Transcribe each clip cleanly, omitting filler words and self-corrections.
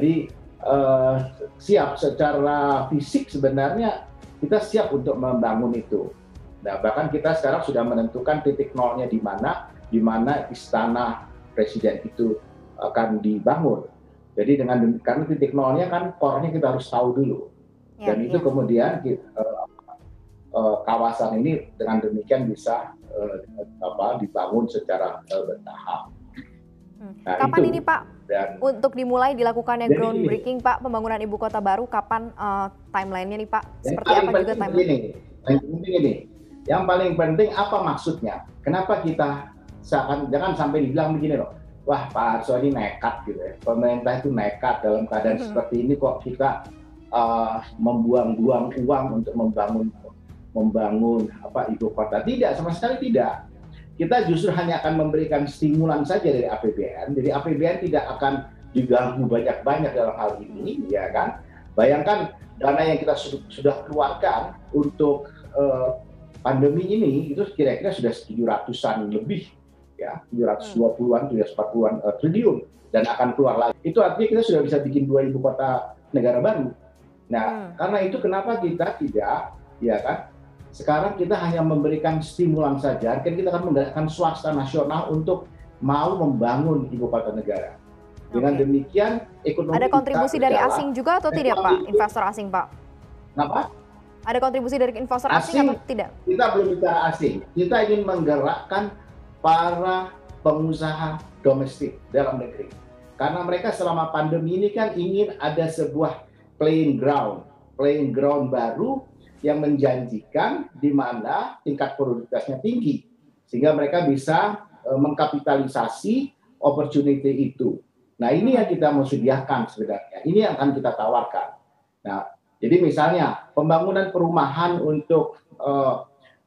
Jadi siap secara fisik sebenarnya kita siap untuk membangun itu. Nah, bahkan kita sekarang sudah menentukan titik nolnya di mana istana presiden itu akan dibangun. Jadi karena titik nolnya kan core-nya kita harus tahu dulu. Dan itu kemudian kawasan ini dengan demikian bisa dibangun secara bertahap. Nah, kapan ini Pak untuk dimulai dilakukannya groundbreaking Pak pembangunan ibu kota baru, kapan timelinenya nih Pak? Seperti apa juga timeline? Yang paling penting apa maksudnya? Kenapa kita jangan sampai dibilang begini loh, wah Pak Arso ini nekat gitu ya, pemerintah itu nekat dalam keadaan seperti ini kok kita membuang-buang uang untuk membangun ibu kota. Tidak, sama sekali tidak. Kita justru hanya akan memberikan stimulan saja dari APBN. Jadi APBN tidak akan diganggu banyak-banyak dalam hal ini, ya kan? Bayangkan dana yang kita sudah keluarkan untuk pandemi ini itu kira-kira sudah 700-an lebih, ya, 720-an, 740-an triliun dan akan keluar lagi. Itu artinya kita sudah bisa bikin 2 ibu kota negara baru. Nah, karena itu kenapa kita tidak, ya kan? Sekarang kita hanya memberikan stimulan saja, kan kita akan menggerakkan swasta nasional untuk mau membangun ibu kota negara. Dengan demikian, ekonomi ada kontribusi dari asing juga atau tidak Pak? Investor asing Pak? Kenapa? Ada kontribusi dari investor asing atau tidak? Kita belum bicara asing. Kita ingin menggerakkan para pengusaha domestik dalam negeri. Karena mereka selama pandemi ini kan ingin ada sebuah playing ground baru yang menjanjikan di mana tingkat produktivitasnya tinggi, sehingga mereka bisa mengkapitalisasi opportunity itu. Nah, ini yang kita mau sediakan sebenarnya. Ini yang akan kita tawarkan. Nah, jadi misalnya pembangunan perumahan untuk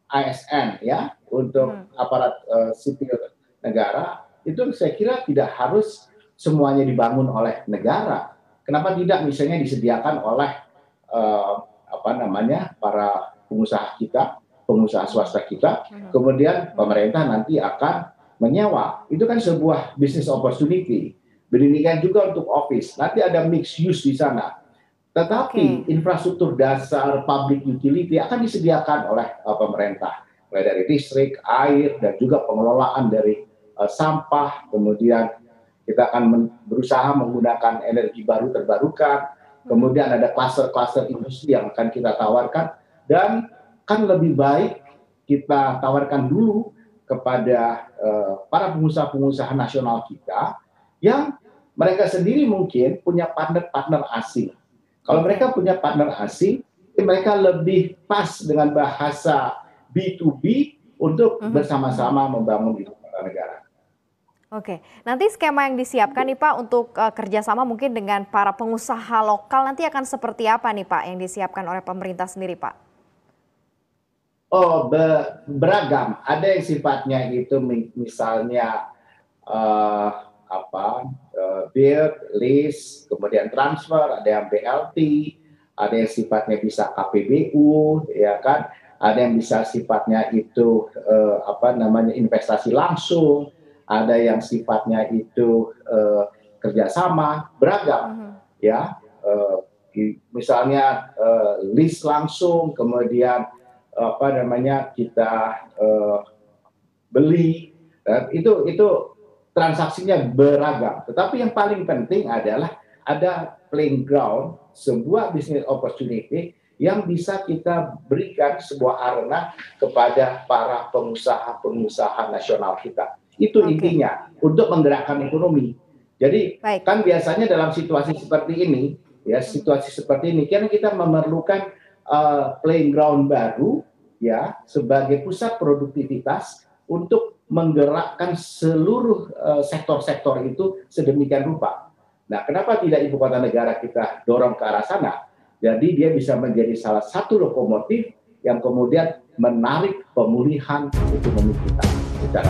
ASN, ya, untuk aparat sipil negara, itu saya kira tidak harus semuanya dibangun oleh negara. Kenapa tidak misalnya disediakan oleh para pengusaha kita, pengusaha swasta kita, kemudian pemerintah nanti akan menyewa. Itu kan sebuah business opportunity. Demikian juga untuk office. Nanti ada mixed use di sana. Tetapi infrastruktur dasar public utility akan disediakan oleh pemerintah, mulai dari listrik, air, dan juga pengelolaan dari sampah. Kemudian kita akan berusaha menggunakan energi baru terbarukan. Kemudian ada klaster-klaster industri yang akan kita tawarkan, dan kan lebih baik kita tawarkan dulu kepada para pengusaha-pengusaha nasional kita yang mereka sendiri mungkin punya partner-partner asing. Kalau mereka punya partner asing, mereka lebih pas dengan bahasa B2B untuk bersama-sama membangun ibu kota negara. Oke, nanti skema yang disiapkan nih Pak untuk kerjasama mungkin dengan para pengusaha lokal nanti akan seperti apa nih Pak yang disiapkan oleh pemerintah sendiri Pak? Oh, beragam. Ada yang sifatnya itu misalnya build, lease, kemudian transfer, ada yang BLT, ada yang sifatnya bisa KPBU, ya kan? Ada yang bisa sifatnya itu investasi langsung. Ada yang sifatnya itu kerjasama, beragam, ya. Misalnya lease langsung, kemudian kita beli, itu transaksinya beragam. Tetapi yang paling penting adalah ada playing ground, sebuah business opportunity yang bisa kita berikan sebuah arena kepada para pengusaha nasional kita. Itu intinya untuk menggerakkan ekonomi. Jadi kan biasanya dalam situasi seperti ini, ya kan kita memerlukan playing ground baru, ya, sebagai pusat produktivitas untuk menggerakkan seluruh sektor-sektor itu sedemikian rupa. Nah, kenapa tidak ibu kota negara kita dorong ke arah sana? Jadi dia bisa menjadi salah satu lokomotif yang kemudian menarik pemulihan ekonomi kita secara